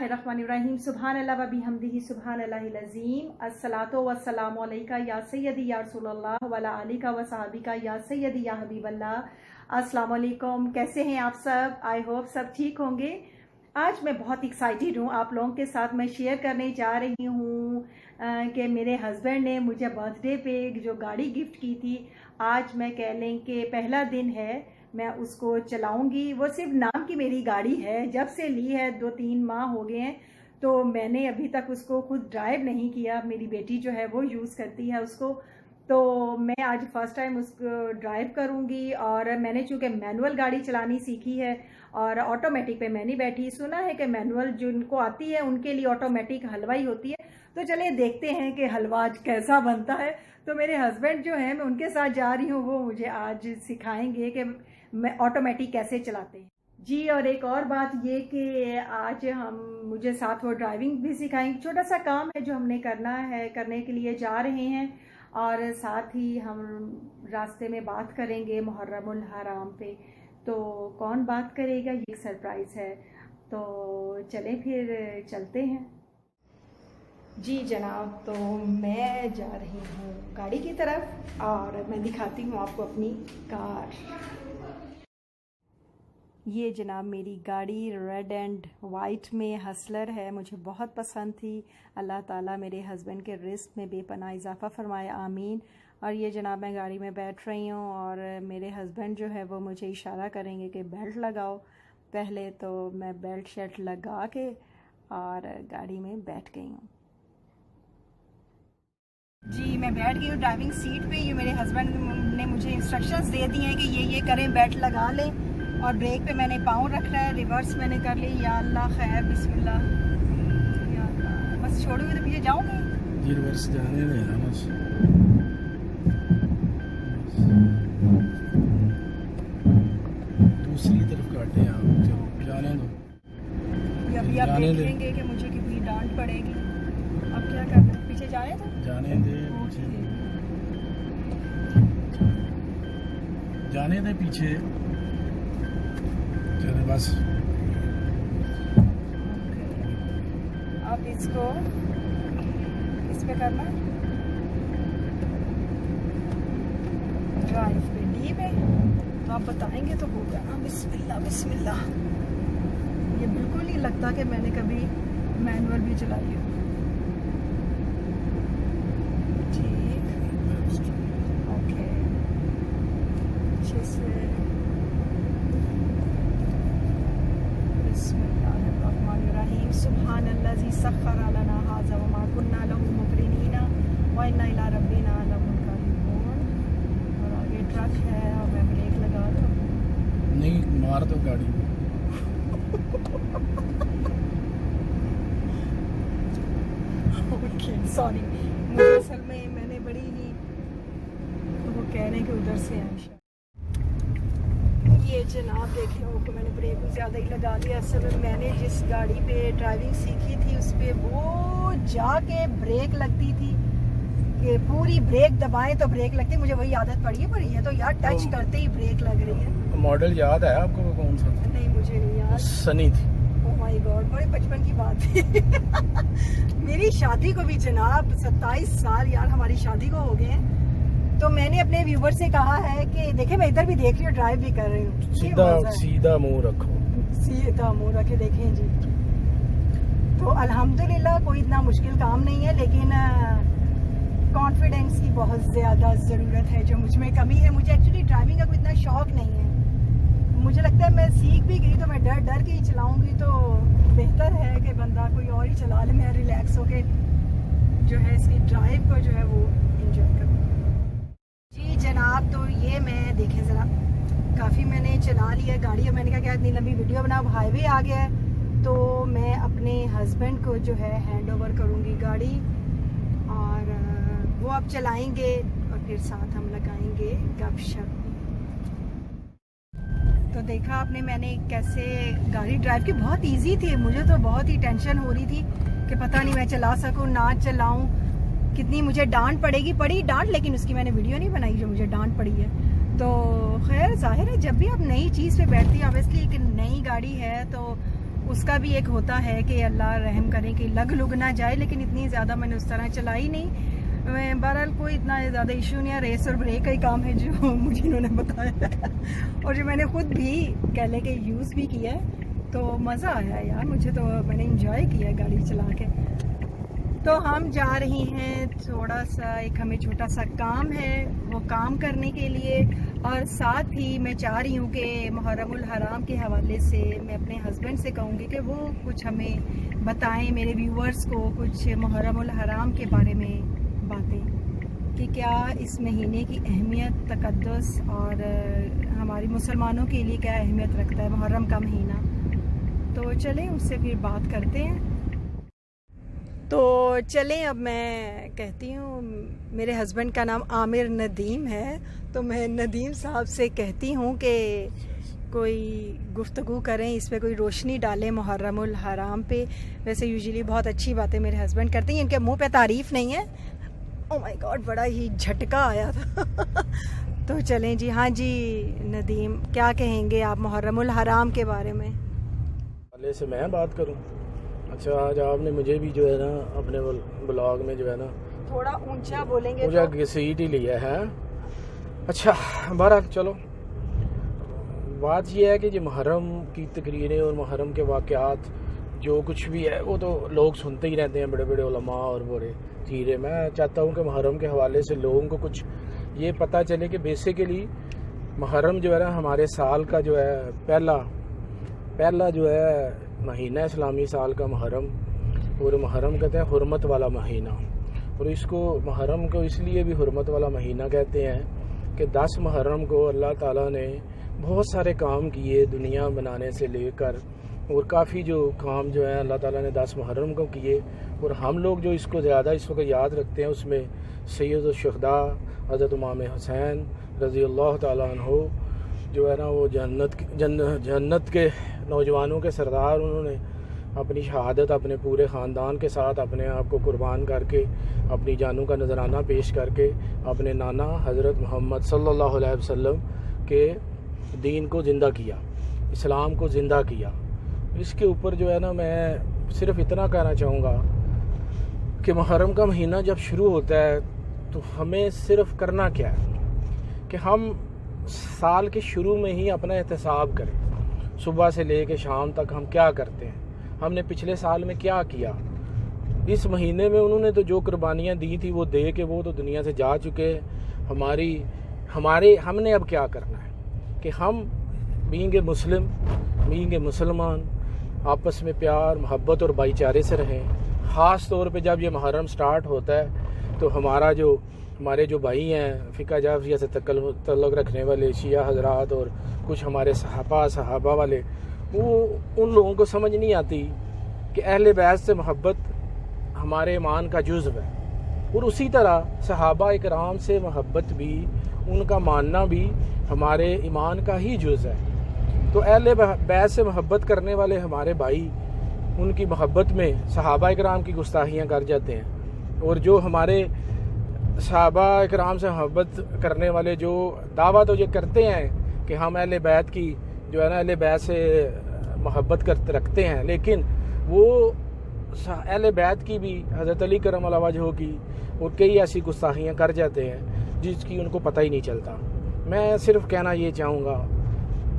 बिस्मिल्लाहिर्रहमानिर्रहीम सुभान अल्लाह व बिहम्दिही सुभान अल्लाहिल अज़ीम अस्सलातु वस्सलामु अलैका या सय्यदी या रसूलल्लाह व अला आलिका व सहाबिका या सय्यदी या हबीबल्लाह। अस्सलाम वालेकुम, कैसे हैं आप सब? आई होप सब ठीक होंगे। आज मैं बहुत एक्साइटेड हूँ, आप लोगों के साथ मैं शेयर करने जा रही हूँ कि मेरे हस्बैंड ने मुझे बर्थडे पे जो गाड़ी गिफ्ट की थी, आज मैं कह लें कि पहला दिन है, मैं उसको चलाऊंगी। वो सिर्फ नाम की मेरी गाड़ी है, जब से ली है 2-3 माह हो गए हैं, तो मैंने अभी तक उसको खुद ड्राइव नहीं किया। मेरी बेटी जो है वो यूज़ करती है उसको, तो मैं आज फर्स्ट टाइम उसको ड्राइव करूंगी। और मैंने चूँकि मैनुअल गाड़ी चलानी सीखी है और ऑटोमेटिक पे मैं नहीं बैठी, सुना है कि मैनुअल जिनको आती है उनके लिए ऑटोमेटिक हलवा ही होती है। तो चलिए देखते हैं कि हलवा आज कैसा बनता है। तो मेरे हस्बैंड जो है, मैं उनके साथ जा रही हूँ, वो मुझे आज सिखाएंगे कि मैं ऑटोमेटिक कैसे चलाते हैं जी। और एक और बात ये कि आज हम मुझे साथ वो ड्राइविंग भी सिखाएंगे। छोटा सा काम है जो हमने करना है, करने के लिए जा रहे हैं। और साथ ही हम रास्ते में बात करेंगे मुहर्रमुल हराम पे, तो कौन बात करेगा ये एक सरप्राइज़ है। तो चलें फिर चलते हैं जी जनाब। तो मैं जा रही हूँ गाड़ी की तरफ और मैं दिखाती हूँ आपको अपनी कार। ये जनाब मेरी गाड़ी रेड एंड वाइट में हसलर है, मुझे बहुत पसंद थी। अल्लाह ताला मेरे हस्बैंड के रिस्क में बेपनाह इजाफ़ा फरमाए, आमीन। और ये जनाब मैं गाड़ी में बैठ रही हूँ और मेरे हस्बैंड जो है वो मुझे इशारा करेंगे कि बेल्ट लगाओ। पहले तो मैं बेल्ट शर्ट लगा के और गाड़ी में बैठ गई हूँ जी। मैं बैठ गई हूँ ड्राइविंग सीट पे। ये मेरे हस्बैंड ने मुझे इंस्ट्रक्शंस दे दिए हैं कि ये करें, बेल्ट लगा लें। और ब्रेक पे मैंने पाँव रखना है, रिवर्स मैंने कर ली। या अल्लाह खैर, बिस्मिल्लाह। या अल्लाह, बस छोड़ोगे तो पीछे जाऊंगी जी। रिवर्स जाने देना बस। दूसरी तरफ काटे आप, चलो जाने दो। अभी आप देखेंगे कि मुझे कितनी डांट पड़ेगी। अब क्या करना है, पीछे जाने दो, जाने दे पीछे, जाने दे पीछे, चलो बस। आप इसको इस पे करना, ड्राइव पे डी पे, तो आप बताएंगे तो होगा ना। बिस्मिल्लाह बिस्मिल्लाह। ये बिल्कुल नहीं लगता कि मैंने कभी मैनुअल भी चलाई हो। ठीक, ओके, अच्छे से। बिस्मिल्लाहिर्रहमानिर्रहीम सुब्हानल्लाज़ी सख्खर लना हाज़ा व मा कुन्ना लहू मुक़रिनीना व इन्ना इला रब्बिना लमुनक़लिबून। और आगे ट्रक है और मैं ब्रेक लगा दूँ? नहीं, मार दो गाड़ी। ओके सॉरी, मुझे असल में मैंने बड़ी ही, वो कह रहे हैं कि उधर से आए। ये जनाब देखें, ओके मैंने ब्रेक भी ज़्यादा ही लगा दिया। असल में मैंने जिस गाड़ी पे ड्राइविंग सीखी थी उस पर वो जाके ब्रेक लगती थी कि पूरी ब्रेक दबाएं तो ब्रेक लगती। मुझे वही आदत पड़ी है तो यार टच करते ही ब्रेक लग रही है। मॉडल याद है आपको कौन सा? नहीं मुझे नहीं याद। सनी थी। ओह माय गॉड, बड़े बचपन की बात थी। मेरी शादी को भी जनाब 27 साल यार हमारी शादी को हो गए हैं। तो मैंने अपने व्यूवर से कहा है कि देखे, मैं इधर भी देख रही हूँ, ड्राइव भी कर रही हूँ। सीधा मुंह रखो, सीधा मुंह रखे, देखें जी। तो अल्हम्दुलिल्लाह कोई इतना मुश्किल काम नहीं है, लेकिन कॉन्फिडेंस की बहुत ज़्यादा ज़रूरत है जो मुझ में कमी है। मुझे एक्चुअली ड्राइविंग का कोई इतना शौक नहीं है। मुझे लगता है मैं सीख भी गई तो मैं डर डर के ही चलाऊंगी, तो बेहतर है कि बंदा कोई और ही चला ले, मैं रिलैक्स होके जो है इसकी ड्राइव को जो है वो इंजॉय करूँ जी जनाब। तो ये मैं देखें ज़रा, काफ़ी मैंने चला लिया गाड़ी और मैंने कहा क्या इतनी लंबी वीडियो बनाओ, हाईवे आ गया है। तो मैं अपने हस्बैंड को जो है हैंड ओवर करूँगी गाड़ी और वो अब चलाएंगे और फिर साथ हम लगाएंगे गपशप। तो देखा आपने मैंने कैसे गाड़ी ड्राइव की, बहुत इजी थी। मुझे तो बहुत ही टेंशन हो रही थी कि पता नहीं मैं चला सकूं ना चलाऊं, कितनी मुझे डांट पड़ेगी। पड़ी डांट, लेकिन उसकी मैंने वीडियो नहीं बनाई जो मुझे डांट पड़ी है। तो खैर जाहिर है जब भी आप नई चीज़ पे बैठती है, ऑब्वियसली एक नई गाड़ी है तो उसका भी एक होता है कि अल्लाह रहम करे कि लग लुग ना जाए, लेकिन इतनी ज़्यादा मैंने उस तरह चलाई नहीं। मैं बहरहाल कोई इतना ज़्यादा इशू नहीं है, रेस और ब्रेक का ही काम है जो मुझे इन्होंने बताया और जो मैंने ख़ुद भी कह ले के यूज़ भी किया है, तो मज़ा आया यार मुझे, तो मैंने इंजॉय किया गाड़ी चला के। तो हम जा रही हैं, थोड़ा सा एक हमें छोटा सा काम है, वो काम करने के लिए, और साथ ही मैं चाह रही हूँ कि मुहर्रमुल हराम के हवाले से मैं अपने हस्बैंड से कहूँगी कि वो कुछ हमें बताएं, मेरे व्यूअर्स को कुछ मुहर्रमुल हराम के बारे में बातें, कि क्या इस महीने की अहमियत, तकद्दुस और हमारी मुसलमानों के लिए क्या अहमियत रखता है मुहर्रम का महीना। तो चलें उससे फिर बात करते हैं। तो चलें, अब मैं कहती हूँ, मेरे हस्बैंड का नाम आमिर नदीम है, तो मैं नदीम साहब से कहती हूँ कि कोई गुफ्तगू करें, इस पे कोई रोशनी डालें मुहर्रमुल हराम पे। वैसे यूजुअली बहुत अच्छी बातें मेरे हस्बैंड करते हैं, इनके मुंह पे तारीफ़ नहीं है। ओह माय गॉड, बड़ा ही झटका आया था तो चलें जी। हाँ जी नदीम, क्या कहेंगे आप मुहर्रमुल हराम के बारे में? पहले से मैं बात करूं? अच्छा, आज आपने मुझे भी जो है ना अपने ब्लॉग में जो है ना थोड़ा ऊंचा बोलेंगे मुझे तो? घसीट ही लिया है। अच्छा, बहरहाल चलो, बात यह है कि जो मुहर्रम की तकरीरें और मुहर्रम के वाक़यात जो कुछ भी है वो तो लोग सुनते ही रहते हैं, बड़े बड़े उलमा और बड़े चीज़ें। मैं चाहता हूँ कि मुहर्रम के हवाले से लोगों को कुछ ये पता चले कि बेसिकली मुहर्रम जो है ना हमारे साल का जो है पहला जो है महीना इस्लामी साल का मुहर्रम, और मुहर्रम कहते हैं हुर्मत वाला महीना। और इसको मुहर्रम को इसलिए भी हुर्मत वाला महीना कहते हैं कि 10 मुहर्रम को अल्लाह ताला ने बहुत सारे काम किए, दुनिया बनाने से लेकर, और काफ़ी जो काम जो है अल्लाह ताला ने 10 मुहर्रम को किए। और हम लोग जो इसको ज़्यादा इस वक्त याद रखते हैं, उसमें सैयद शुहदा हज़रत इमाम हुसैन रज़ी अल्लाह ताला अन्हु जो है ना, वो जन्नत के नौजवानों के सरदार, उन्होंने अपनी शहादत अपने पूरे ख़ानदान के साथ अपने आप को कुर्बान करके, अपनी जानों का नजराना पेश करके अपने नाना हज़रत मोहम्मद सल्लल्लाहु अलैहि वसल्लम के दीन को ज़िंदा किया, इस्लाम को ज़िंदा किया। इसके ऊपर जो है ना मैं सिर्फ इतना कहना चाहूँगा कि मुहर्रम का महीना जब शुरू होता है तो हमें सिर्फ करना क्या है कि हम साल के शुरू में ही अपना एहतसाब करें, सुबह से ले कर शाम तक हम क्या करते हैं, हमने पिछले साल में क्या किया। इस महीने में उन्होंने तो जो कुर्बानियाँ दी थी वो दे के वो तो दुनिया से जा चुके। हमने अब क्या करना है कि हम बीइंग मुसलमान आपस में प्यार, मोहब्बत और भाईचारे से रहें। ख़ास तौर पे जब ये मुहर्रम स्टार्ट होता है तो हमारे जो भाई हैं फ़िक़ा जाफ़रिया से तल्लुक़ रखने वाले शिया हज़रात और कुछ हमारे सहाबा वाले, वो उन लोगों को समझ नहीं आती कि अहले बैत से मोहब्बत हमारे ईमान का जुज़्व है, और उसी तरह सहाबा इकराम से मोहब्बत भी, उनका मानना भी हमारे ईमान का ही जुज़ है। तो अहले बैत से मोहब्बत करने वाले हमारे भाई, उनकी मोहब्बत में सहाबा इकराम की गुस्ताखियाँ कर जाते हैं, और जो हमारे सहाबा इकराम से मोहब्बत करने वाले जो दावा तो ये करते हैं कि हम अहले बैत की जो है ना अहले बैत से मोहब्बत रखते हैं, लेकिन वो अहले बैत की भी हज़रत अली करम वजह की और कई ऐसी गुस्ताखियाँ कर जाते हैं जिसकी उनको पता ही नहीं चलता। मैं सिर्फ कहना ये चाहूँगा,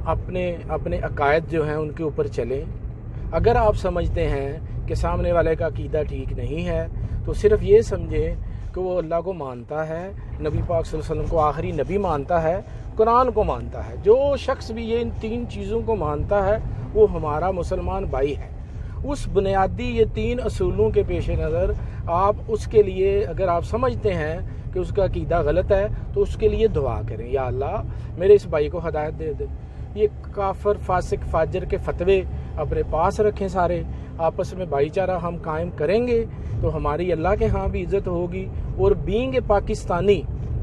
अपने अकायद जो हैं उनके ऊपर चलें। अगर आप समझते हैं कि सामने वाले का अकीदा ठीक नहीं है तो सिर्फ ये समझें कि वो अल्लाह को मानता है, नबी पाक सल्लल्लाहु अलैहि वसल्लम को आखिरी नबी मानता है, कुरान को मानता है। जो शख्स भी ये इन 3 चीज़ों को मानता है वो हमारा मुसलमान भाई है। उस बुनियादी ये 3 असूलों के पेश नज़र आप उसके लिए, अगर आप समझते हैं कि उसका अकीदा गलत है तो उसके लिए दुआ करें, या अल्लाह मेरे इस भाई को हदायत दे दे। ये काफिर, फासिक, फाजिर के फतवे अपने पास रखें, सारे आपस में भाईचारा हम कायम करेंगे तो हमारी अल्लाह के यहाँ भी इज़्ज़त होगी। और बीइंग पाकिस्तानी,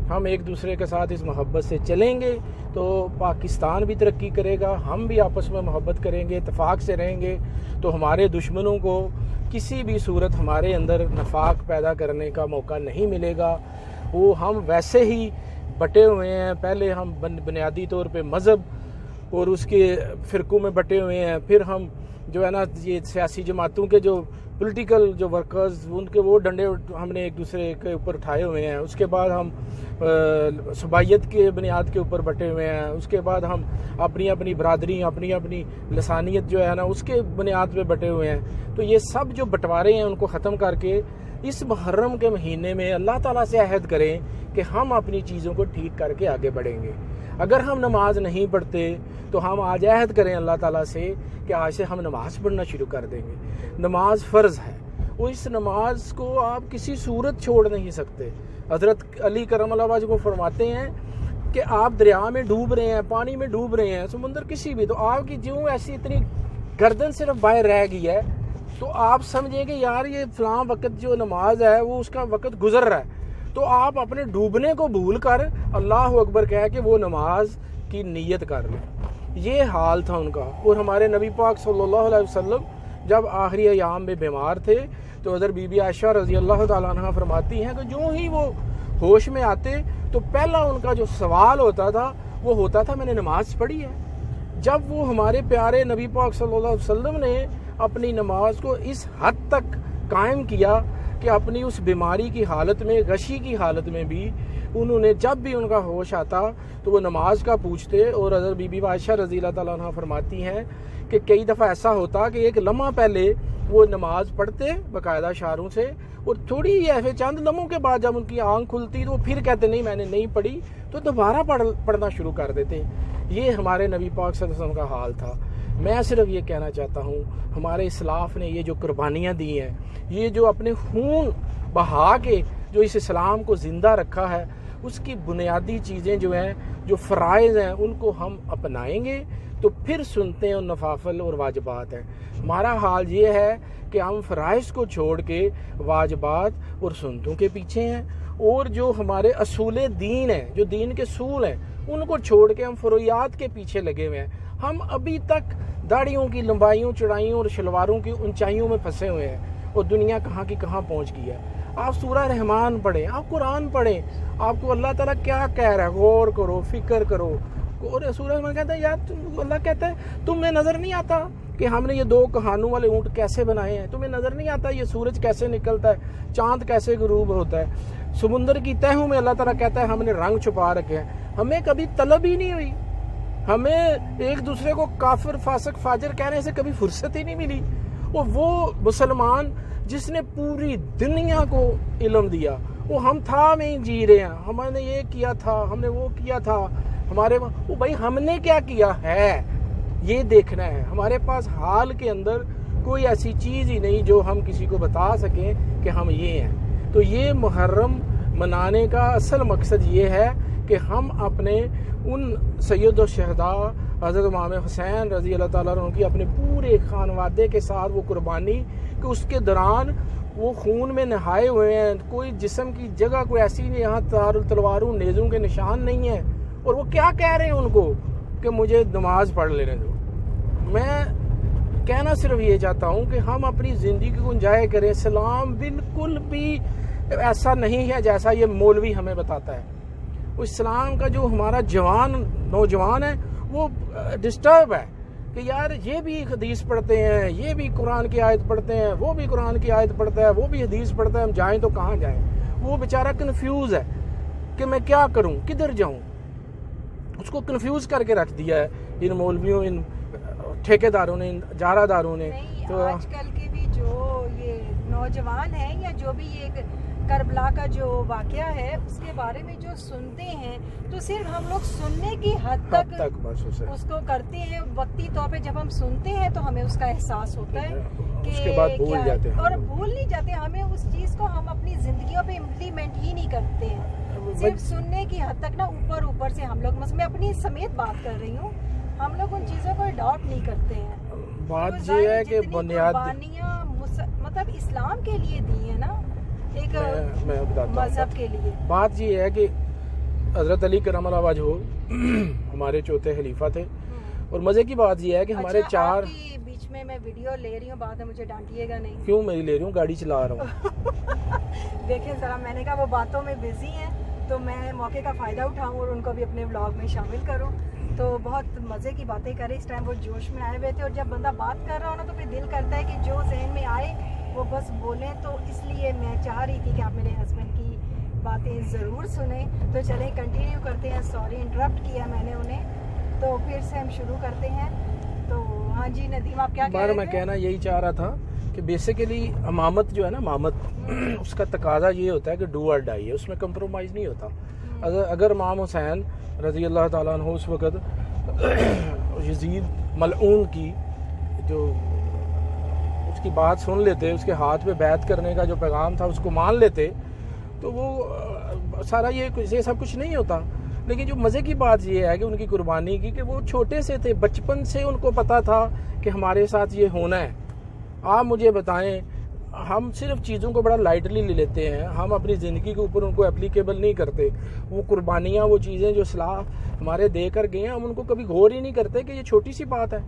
हम एक दूसरे के साथ इस मोहब्बत से चलेंगे तो पाकिस्तान भी तरक्की करेगा, हम भी आपस में मोहब्बत करेंगे, इत्तेफाक से रहेंगे, तो हमारे दुश्मनों को किसी भी सूरत हमारे अंदर नफाक पैदा करने का मौका नहीं मिलेगा। वो हम वैसे ही बटे हुए हैं, पहले हम बुनियादी तौर पे मज़हब और उसके फ़िरक़ों में बटे हुए हैं, फिर हम जो है ना ये सियासी जमातों के जो पॉलिटिकल जो वर्कर्स उनके वो डंडे हमने एक दूसरे के ऊपर उठाए हुए हैं। उसके बाद हम सुबाइयत के बुनियाद के ऊपर बटे हुए हैं। उसके बाद हम अपनी अपनी बरादरी अपनी अपनी लसानियत जो है ना उसके बुनियाद पे बटे हुए हैं। तो ये सब जो बंटवारे हैं उनको ख़त्म करके इस मुहर्रम के महीने में अल्लाह ताला से अहद करें कि हम अपनी चीज़ों को ठीक करके आगे बढ़ेंगे। अगर हम नमाज नहीं पढ़ते तो हम आज अहद करें अल्लाह ताला से कि आज से हम नमाज पढ़ना शुरू कर देंगे। नमाज फ़र्ज़ है और इस नमाज को आप किसी सूरत छोड़ नहीं सकते। हज़रत अली करमल्लाहु वजहू को फरमाते हैं कि आप दरिया में डूब रहे हैं, पानी में डूब रहे हैं, समुंदर किसी भी, तो आपकी ज्यों ऐसी इतनी गर्दन सिर्फ बाहर रह गई है तो आप समझें कि यार ये फ़लाँ वक़्त जो नमाज है वो उसका वक़्त गुजर रहा है। तो आप अपने डूबने को भूल कर अल्लाह अकबर कह के वो नमाज की नीयत कर लें। ये हाल था उनका। और हमारे नबी पाक सल्लल्लाहु अलैहि वसल्लम जब आखिरी अयाम में बीमार थे तो हज़रत बीबी आयशा रज़ी अल्लाह ताला अन्हा फरमाती हैं कि जो ही वो होश में आते तो पहला उनका जो सवाल होता था वो होता था मैंने नमाज पढ़ी है। जब वो हमारे प्यारे नबी पाक सल्लल्लाहु अलैहि वसल्लम ने अपनी नमाज को इस हद तक कायम किया कि अपनी उस बीमारी की हालत में, गशी की हालत में भी उन्होंने जब भी उनका होश आता तो वो नमाज का पूछते। और हज़रत बीबी आयशा रज़ी अल्लाह ताला अन्हा फरमाती हैं कि कई दफ़ा ऐसा होता कि एक लम्हा पहले वो नमाज पढ़ते बाकायदा इशारों से और थोड़ी ऐसे चंद लम्हों के बाद जब उनकी आंख खुलती तो वो फिर कहते नहीं मैंने नहीं पढ़ी, तो दोबारा पढ़ना शुरू कर देते। ये हमारे नबी पाक सल्लल्लाहु अलैहि वसल्लम का हाल था। मैं सिर्फ ये कहना चाहता हूँ हमारे इस्लाफ ने ये जो कुर्बानियाँ दी हैं, ये जो अपने खून बहा के जो इस इस्लाम को ज़िंदा रखा है, उसकी बुनियादी चीज़ें जो हैं, जो फ़राइज़ हैं, उनको हम अपनाएंगे तो फिर सुनते हैं और नफाफल और वाजिबात हैं। हमारा हाल ये है कि हम फ़राइज़ को छोड़ के वाजिबात और सुन्नतों के पीछे हैं और जो हमारे असूल दीन हैं, जो दीन के सूल हैं, उनको छोड़ के हम फ़ुरूयात के पीछे लगे हुए हैं। हम अभी तक दाढ़ियों की लंबाइयों, चौड़ाइयों और शलवारों की ऊंचाइयों में फंसे हुए हैं और दुनिया कहाँ की कहाँ पहुँच गई है। आप सूरह रहमान पढ़ें, आप कुरान पढ़ें, आपको अल्लाह ताला क्या कह रहा है गौर करो, फिक्र करो। और सूरह रहमान कहता है यार अल्लाह कहता है तुम्हें नज़र नहीं आता कि हमने ये दो कहानों वाले ऊँट कैसे बनाए हैं? तुम्हें नज़र नहीं आता ये सूरज कैसे निकलता है, चाँद कैसे गुरूब होता है? समुंदर की तहों में अल्लाह ताला कहता है हमने रंग छुपा रखे हैं। हमें कभी तलब ही नहीं हुई, हमें एक दूसरे को काफिर, फासिक, फाजिर कहने से कभी फुर्सत ही नहीं मिली। और वो मुसलमान जिसने पूरी दुनिया को इल्म दिया, वो हम था में ही जी रहे हैं, हमने ये किया था, हमने वो किया था, हमारे वो भाई हमने क्या किया है ये देखना है। हमारे पास हाल के अंदर कोई ऐसी चीज़ ही नहीं जो हम किसी को बता सकें कि हम ये हैं। तो ये मुहर्रम मनाने का असल मकसद ये है कि हम अपने उन सैयद और शहदा हज़रत इमाम हुसैन रज़ी अल्लाह ताला अन्हु की अपने पूरे खानवादे के साथ वो कुर्बानी कि उसके दौरान वो खून में नहाए हुए हैं, कोई जिस्म की जगह कोई ऐसी नहीं यहाँ तलवारों नेज़ों के निशान नहीं है। और वो क्या कह रहे हैं उनको कि मुझे नमाज पढ़ लेने दो। मैं कहना सिर्फ ये चाहता हूँ कि हम अपनी ज़िंदगी को इंजॉय करें। इस्लाम बिल्कुल भी ऐसा नहीं है जैसा ये मौलवी हमें बताता है। उस इस्लाम का जो हमारा नौजवान है वो डिस्टर्ब है कि यार ये भी हदीस पढ़ते हैं, ये भी कुरान की आयत पढ़ते हैं, वो भी कुरान की आयत पढ़ता है, वो भी हदीस पढ़ता है, हम जाएं तो कहाँ जाएं। वो बेचारा कन्फ्यूज है कि मैं क्या करूं, किधर जाऊं। उसको कन्फ्यूज करके रख दिया है इन मौलवियों, इन ठेकेदारों ने, इन जारादारों ने। तो आजकल के भी जो ये नौजवान हैं या जो भी ये करबला का जो वाकया है उसके बारे में जो सुनते हैं तो सिर्फ हम लोग सुनने की हद तक बस उसको करते हैं। वक्ती तौर पे जब हम सुनते हैं तो हमें उसका एहसास होता है कि उसके बाद भूल जाते हैं और भूल नहीं जाते। हमें उस चीज़ को हम अपनी जिंदगियों पे इम्प्लीमेंट ही नहीं करते हैं। सिर्फ सुनने की हद तक ना ऊपर से हम लोग, मैं अपनी समेत बात कर रही हूँ, हम लोग उन चीज़ों को अडॉप्ट नहीं करते हैं। बात तो ये है कि बुनियादी मतलब इस्लाम के लिए दी है ना, एक मजहब के लिए। बात ये है कि हजरत अली करमल्लाहु वजहू हमारे चौथे खलीफा थे। और मजे की बात ये है कि हमारे चार बीच में मैं वीडियो ले रही हूँ, बाद में मुझे डांटिएगा नहीं। क्यों मैं ले रही हूँ, गाड़ी चला रहा हूँ। देखिए जरा, मैंने कहा वो बातों में बिजी हैं तो मैं मौके का फ़ायदा उठाऊं और उनको भी अपने व्लॉग में शामिल करूं। तो बहुत मज़े की बातें करे। इस टाइम वो जोश में आए हुए थे, और जब बंदा बात कर रहा हो ना तो फिर दिल करता है कि जो जहन में आए वो बस बोलें। तो इसलिए मैं चाह रही थी कि आप मेरे हस्बैंड की बातें ज़रूर सुने। तो चलें कंटिन्यू करते हैं। सॉरी इंटरप्ट किया मैंने उन्हें, तो फिर से हम शुरू करते हैं। तो हाँ जी नदीम, आप क्या कह रहे थे? मैं कहना यही चाह रहा था कि बेसिकली इमामत जो है ना, इमामत उसका तकाजा ये होता है कि डू और डाई है, उसमें कंप्रोमाइज़ नहीं होता। अगर इमाम हुसैन रज़ी अल्लाह ताला अन्हु उस वक़्त यजीद मलऊन की जो उसकी बात सुन लेते, उसके हाथ पे बैत करने का जो पैगाम था उसको मान लेते, तो वो सारा ये सब कुछ नहीं होता। लेकिन जो मज़े की बात ये है कि उनकी कुर्बानी की, कि वो छोटे से थे, बचपन से उनको पता था कि हमारे साथ ये होना है। आप मुझे बताएं, हम सिर्फ चीज़ों को बड़ा लाइटली ले लेते हैं, हम अपनी ज़िंदगी के ऊपर उनको एप्लीकेबल नहीं करते। वो कुर्बानियाँ, वो चीज़ें जो सलाह हमारे दे कर गए हैं, हम उनको कभी गौर ही नहीं करते कि ये छोटी सी बात है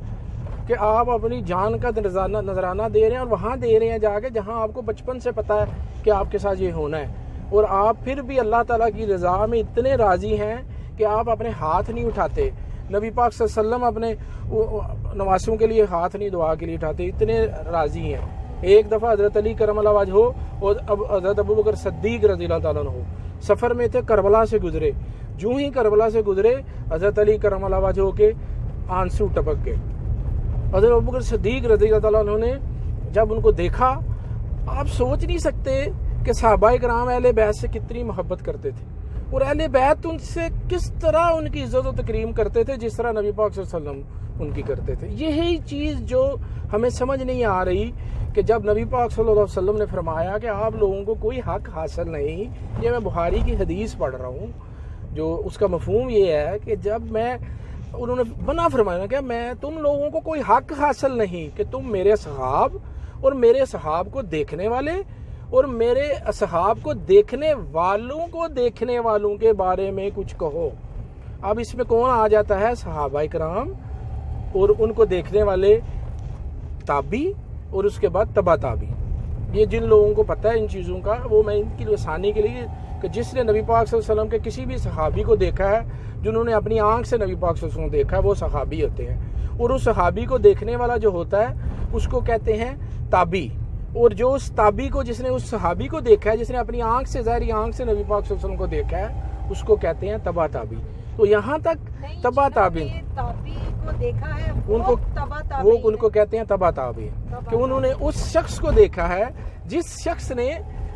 कि आप अपनी जान का नजराना दे रहे हैं, और वहाँ दे रहे हैं जाके जहाँ आपको बचपन से पता है कि आपके साथ ये होना है, और आप फिर भी अल्लाह ताला की रज़ा में इतने राज़ी हैं कि आप अपने हाथ नहीं उठाते। नबी पाक सल्लल्लाहु अलैहि वसल्लम अपने नवासों के लिए हाथ नहीं दुआ के लिए उठाते, इतने राज़ी हैं। एक दफ़ा हज़रत अली करम अल्लाह वजहो और अब हज़रत अबू बकर सिद्दीक़ रज़ियल्लाहु ताला अन्हु सफ़र में थे, करबला से गुजरे। जो ही करबला से गुजरे, हज़रत अली करम अल्लाह वजहो के आंसू टपक गए। हज़रत अबू बकर सिद्दीक़ रज़ियल्लाहु ताला अन्हु ने जब उनको देखा, आप सोच नहीं सकते कि सहाबाए किराम अहले बैत से कितनी मोहब्बत करते थे, और अहले बैत उनसे किस तरह उनकी इज्जत और तकरीम करते थे, जिस तरह नबी पाक सल्लल्लाहु अलैहि वसल्लम उनकी करते थे। यही चीज़ जो हमें समझ नहीं आ रही कि जब नबी पाक सल्लल्लाहु अलैहि वसल्लम ने फरमाया कि आप लोगों को कोई हक हासिल नहीं, ये मैं बुखारी की हदीस पढ़ रहा हूँ, जो उसका मफहूम ये है कि जब उन्होंने बना फरमाया कि मैं तुम लोगों को कोई हक हासिल नहीं कि तुम मेरे सहाब और मेरे सहाब को देखने वाले और मेरे असहाब को देखने वालों के बारे में कुछ कहो। अब इसमें कौन आ जाता है? सहाबाए किराम और उनको देखने वाले ताबी, और उसके बाद तबा ताबी। ये जिन लोगों को पता है इन चीज़ों का, वो मैं इनकी आसानी के लिए कि जिसने नबी पाक सल्लल्लाहु अलैहि वसल्लम के किसी भी सहाबी को देखा है, जिन्होंने अपनी आंख से नबी पाक सल्लल्लाहु अलैहि वसल्लम देखा है, वो सहाबी होते हैं। और उस सहाबी को देखने वाला जो होता है उसको कहते हैं ताबी, और जो उस ताबी को, जिसने उस सहाबी को देखा है, जिसने अपनी आंख से, ज़ाहिरी आंख से नबी पाक सल्लल्लाहु अलैहि वसल्लम को देखा है, उसको कहते हैं तबा ताबी। तो यहाँ तक तबा ताबी को देखा है, उनको कहते हैं तबा ताबी, कि उन्होंने उस शख्स को देखा है जिस शख्स ने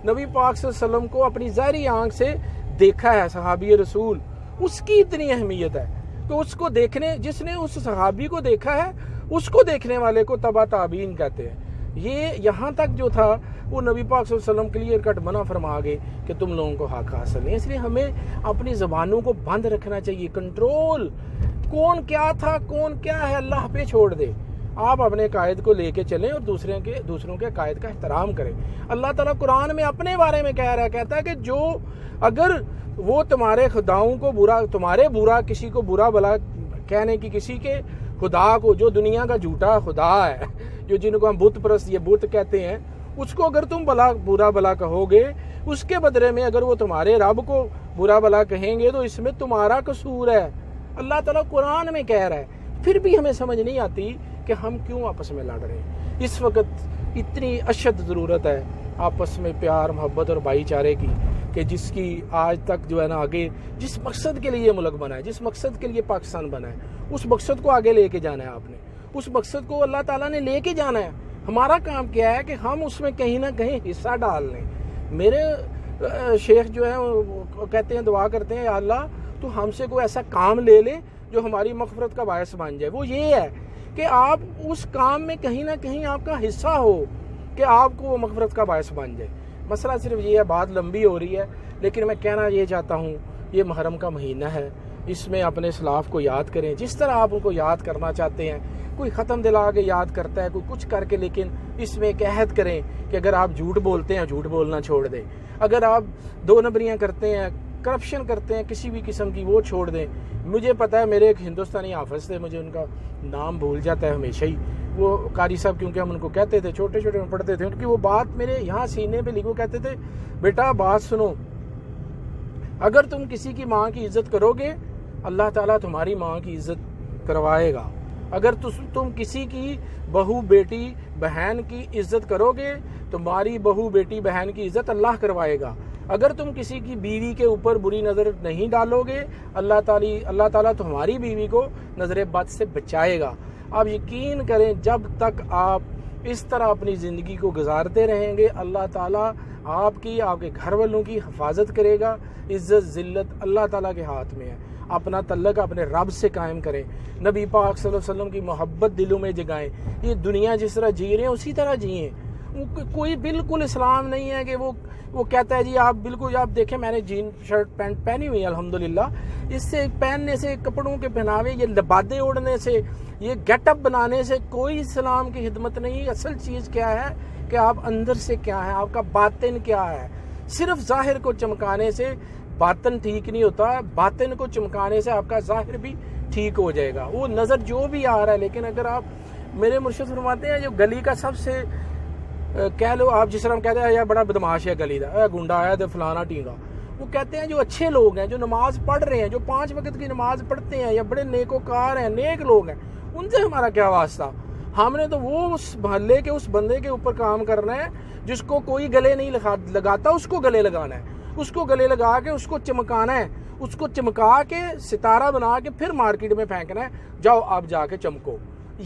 नबी पाक सल्लल्लाहु अलैहि वसल्लम को अपनी ज़ाहिरी आंख से देखा है, सहाबी रसूल। उसकी इतनी अहमियत है तो उसको देखने, जिसने उस सहाबी को देखा है, उसको देखने वाले को तबा ताबीन कहते हैं। ये यहाँ तक जो था वो नबी पाक सल्लल्लाहु अलैहि वसल्लम क्लियर कट मना फरमा गए कि तुम लोगों को हक हासिल नहीं। इसलिए हमें अपनी ज़बानों को बंद रखना चाहिए, कंट्रोल। कौन क्या था, कौन क्या है, अल्लाह पे छोड़ दे। आप अपने कायद को लेके चलें और दूसरों के कायद का एहतराम करें। अल्लाह ताला कुरान में अपने बारे में कह रहा है, कहता है कि जो अगर वो तुम्हारे खुदाओं को बुरा किसी को बुरा भला कहने की, किसी के खुदा को, जो दुनिया का झूठा खुदा है, जो जिनको हम बुत परस्त, ये बुत कहते हैं, उसको अगर तुम बुरा भला कहोगे, उसके बदले में अगर वो तुम्हारे रब को बुरा भला कहेंगे, तो इसमें तुम्हारा कसूर है। अल्लाह ताला कुरान में कह रहा है। फिर भी हमें समझ नहीं आती कि हम क्यों आपस में लड़ रहे हैं। इस वक्त इतनी अशद ज़रूरत है आपस में प्यार, मोहब्बत और भाईचारे की, कि जिसकी आज तक जो है ना, आगे जिस मकसद के लिए मुल्क बना है, जिस मकसद के लिए पाकिस्तान बना है, उस मकसद को आगे लेके जाना है। आपने उस मकसद को अल्लाह ताला ने लेके जाना है। हमारा काम क्या है कि हम उसमें कहीं ना कहीं हिस्सा डाल लें। मेरे शेख जो है वो कहते हैं, दुआ करते हैं, या अल्लाह तो हमसे कोई ऐसा काम ले ले जो हमारी मग़फ़िरत का बायस बन जाए। वो ये है कि आप उस काम में कहीं ना कहीं आपका हिस्सा हो, कि आपको वो मग़फ़िरत का बायस बन जाए। मसला सिर्फ ये है, बात लंबी हो रही है, लेकिन मैं कहना ये चाहता हूँ, ये मुहर्रम का महीना है, इसमें अपने सलाफ को याद करें जिस तरह आप उनको याद करना चाहते हैं। कोई ख़त्म दिला के याद करता है, कोई कुछ करके, लेकिन इसमें एक अहद करें कि अगर आप झूठ बोलते हैं, झूठ बोलना छोड़ दें। अगर आप दो नंबरियाँ करते हैं, करप्शन करते हैं किसी भी किस्म की, वो छोड़ दें। मुझे पता है, मेरे एक हिंदुस्तानी हाफ़िज़ थे, मुझे उनका नाम भूल जाता है हमेशा ही, वो कारी साहब, क्योंकि हम उनको कहते थे, छोटे छोटे में पढ़ते थे, उनकी वो बात मेरे यहाँ सीने पे लिखो, कहते थे, बेटा बात सुनो, अगर तुम किसी की माँ की इज्जत करोगे अल्लाह ताला तुम्हारी माँ की इज्जत करवाएगा। अगर तुम किसी की बहू बेटी बहन की इज्जत करोगे, तुम्हारी बहू बेटी बहन की इज्जत अल्लाह करवाएगा। अगर तुम किसी की बीवी के ऊपर बुरी नज़र नहीं डालोगे, अल्लाह ताला तुम्हारी बीवी को नज़र बद से बचाएगा। आप यकीन करें, जब तक आप इस तरह अपनी ज़िंदगी को गुजारते रहेंगे, अल्लाह ताला आपकी, आपके घर वालों की हिफाजत करेगा। इज्जत ज़िल्लत अल्लाह ताला के हाथ में है। अपना तल्लक अपने रब से कायम करें, नबी पाक सल्लल्लाहु अलैहि वसल्लम की मोहब्बत दिलों में जगाएं। ये दुनिया जिस तरह जी रहे हैं उसी तरह जिए। कोई बिल्कुल इस्लाम नहीं है कि वो कहता है जी आप बिल्कुल, आप देखें मैंने जीन शर्ट पैंट पहनी हुई है अल्हम्दुलिल्लाह, इससे पहनने से, कपड़ों के पहनावे, ये लबादे ओढ़ने से, ये गेटअप बनाने से कोई इस्लाम की खिदमत नहीं। असल चीज़ क्या है कि आप अंदर से क्या है, आपका बातिन क्या है। सिर्फ जाहिर को चमकाने से बातिन ठीक नहीं होता, बातिन को चमकाने से आपका जाहिर भी ठीक हो जाएगा। वो नज़र जो भी आ रहा है, लेकिन अगर आप, मेरे मुर्शिद फरमाते हैं, जो गली का सबसे कह लो आप, जिस तरह हम कहते हैं यार बड़ा बदमाश है गली का, गुंडा आया तो फलाना टींगा, वो कहते हैं जो अच्छे लोग हैं, जो नमाज पढ़ रहे हैं, जो 5 वक्त की नमाज पढ़ते हैं, या बड़े नेकोकार हैं, नेक लोग हैं, उनसे हमारा क्या वास्ता। हमने तो वो उस मोहल्ले के उस बंदे के ऊपर काम करना है जिसको कोई गले नहीं लगाता, उसको गले लगाना है, उसको गले लगा के उसको चमकाना है, उसको चमका के सितारा बना के फिर मार्केट में फेंकना है, जाओ आप जाके चमको।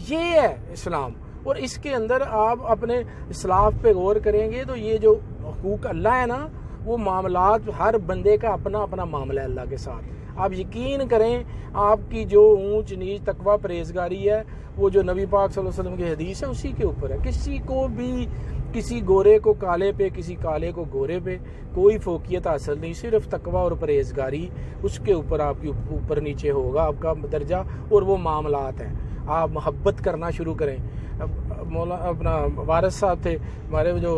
ये है इस्लाम। और इसके अंदर आप अपने इस्लाफ पे गौर करेंगे तो ये जो हुकूक अल्लाह है ना, वो मामलात, हर बंदे का अपना अपना मामला है अल्लाह के साथ। आप यकीन करें, आपकी जो ऊंच नीच तकवा परहेजगारी है, वो जो नबी पाक सल्लल्लाहु अलैहि वसल्लम की हदीस है उसी के ऊपर है। किसी को भी, किसी गोरे को काले पे, किसी काले को गोरे पे कोई फोकियत हासिल नहीं, सिर्फ तकवा और परहेजगारी, उसके ऊपर आपकी ऊपर नीचे होगा आपका दर्जा, और वो मामलात हैं। आप मोहब्बत करना शुरू करें। मौला अपना वारिस साहब थे हमारे, जो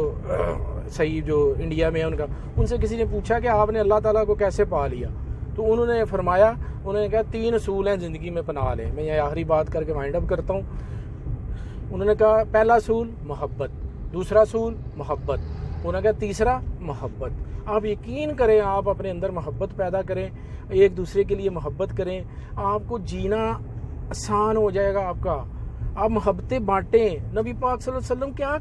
सही जो इंडिया में है उनका, उनसे किसी ने पूछा कि आपने अल्लाह ताला को कैसे पा लिया, तो उन्होंने फरमाया, उन्होंने कहा 3 असूल हैं ज़िंदगी में अपना लें। मैं ये आखिरी बात करके वाइंड अप करता हूँ। उन्होंने कहा पहला असूल मोहब्बत, दूसरा असूल मोहब्बत, उन्होंने कहा तीसरा मोहब्बत। आप यकीन करें, आप अपने अंदर मोहब्बत पैदा करें, एक दूसरे के लिए मोहब्बत करें, आपको जीना आसान हो जाएगा आपका। आप मोहब्बतें बांटें। नबी पाक सल्लल्लाहु अलैहि वसल्लम क्या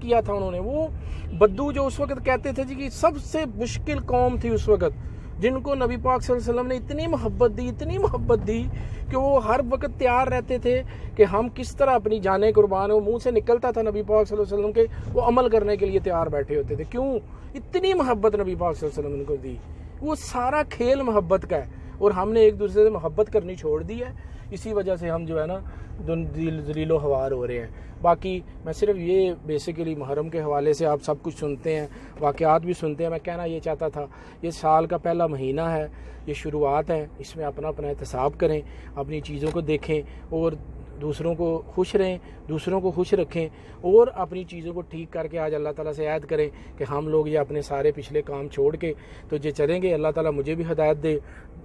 किया था उन्होंने, वो बद्दू जो उस वक्त कहते थे जी कि सबसे मुश्किल कौम थी उस वक्त, जिनको नबी पाक सल्लल्लाहु अलैहि वसल्लम ने इतनी मोहब्बत दी, इतनी मोहब्बत दी कि वो हर वक्त तैयार रहते थे कि हम किस तरह अपनी जानें कुर्बान हो। मुंह से निकलता था नबी पाक सल्लल्लाहु अलैहि वसल्लम के, वो अमल करने के लिए तैयार बैठे होते थे। क्यों? इतनी मोहब्बत नबी पाक सल्लल्लाहु अलैहि वसल्लम ने उनको दी। वो सारा खेल मोहब्बत का है, और हमने एक दूसरे से मोहब्बत करनी छोड़ दी है। इसी वजह से हम जो है ना जलीलो हवार हो रहे हैं। बाकी मैं सिर्फ ये बेसिकली मुहर्रम के हवाले से, आप सब कुछ सुनते हैं, वाक़यात भी सुनते हैं, मैं कहना ये चाहता था, ये साल का पहला महीना है, ये शुरुआत है, इसमें अपना अपना एहतसाब करें, अपनी चीज़ों को देखें और दूसरों को खुश रहें, दूसरों को खुश रखें, और अपनी चीज़ों को ठीक करके आज अल्लाह ताला से याद करें कि हम लोग ये अपने सारे पिछले काम छोड़ के तो ये चलेंगे। अल्लाह ताला मुझे भी हिदायत दे,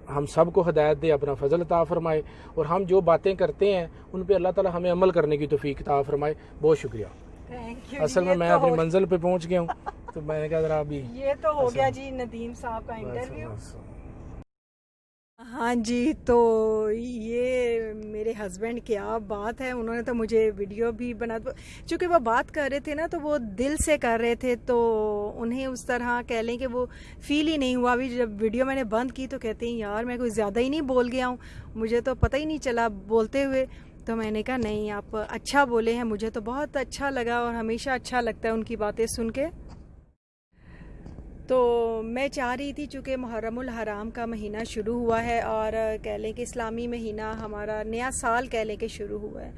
हम सब को हिदायत दे, अपना फजल अता फरमाए, और हम जो बातें करते हैं उन पे अल्लाह ताला हमें अमल करने की तौफीक अता फरमाए। बहुत शुक्रिया। असल में मैं अपनी मंजिल पे पहुंच गया हूँ, तो मैंने कहा जरा अभी ये तो हो गया जी नदीम साहब का इंटरव्यू। हाँ जी, तो ये मेरे हस्बैंड, क्या बात है, उन्होंने तो मुझे वीडियो भी बना, चूँकि वो बात कर रहे थे ना तो वो दिल से कर रहे थे, तो उन्हें उस तरह कह लें कि वो फील ही नहीं हुआ। अभी जब वीडियो मैंने बंद की तो कहते हैं यार मैं कुछ ज़्यादा ही नहीं बोल गया हूँ, मुझे तो पता ही नहीं चला बोलते हुए। तो मैंने कहा नहीं, आप अच्छा बोले हैं, मुझे तो बहुत अच्छा लगा, और हमेशा अच्छा लगता है उनकी बातें सुन के। तो मैं चाह रही थी, चूँकि मुहर्रमुल हराम का महीना शुरू हुआ है, और कह लें कि इस्लामी महीना हमारा नया साल कह लें कि शुरू हुआ है,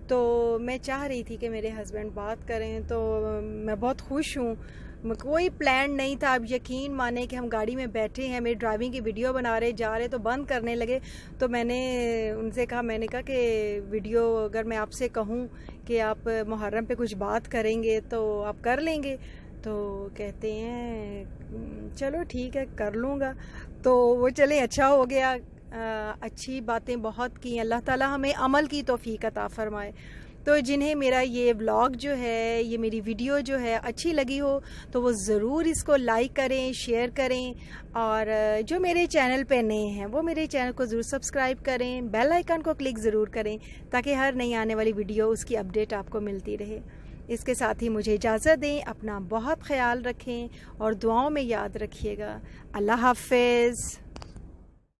तो मैं चाह रही थी कि मेरे हस्बैंड बात करें। तो मैं बहुत खुश हूँ, कोई प्लान नहीं था। अब यकीन माने कि हम गाड़ी में बैठे हैं, मेरी ड्राइविंग की वीडियो बना रहे जा रहे, तो बंद करने लगे, तो मैंने उनसे कहा, मैंने कहा कि वीडियो अगर मैं आपसे कहूँ कि आप मुहर्रम पे कुछ बात करेंगे तो आप कर लेंगे? तो कहते हैं चलो ठीक है, कर लूँगा। तो वो चले, अच्छा हो गया, अच्छी बातें बहुत की, अल्लाह ताला हमें अमल की तौफीक अता फरमाए। तो जिन्हें मेरा ये व्लॉग जो है, ये मेरी वीडियो जो है अच्छी लगी हो तो वो ज़रूर इसको लाइक करें, शेयर करें, और जो मेरे चैनल पे नए हैं वो मेरे चैनल को ज़रूर सब्सक्राइब करें, बेल आइकन को क्लिक ज़रूर करें ताकि हर नई आने वाली वीडियो उसकी अपडेट आपको मिलती रहे। इसके साथ ही मुझे इजाज़त दें, अपना बहुत ख्याल रखें और दुआओं में याद रखिएगा। अल्लाह हाफ़िज़।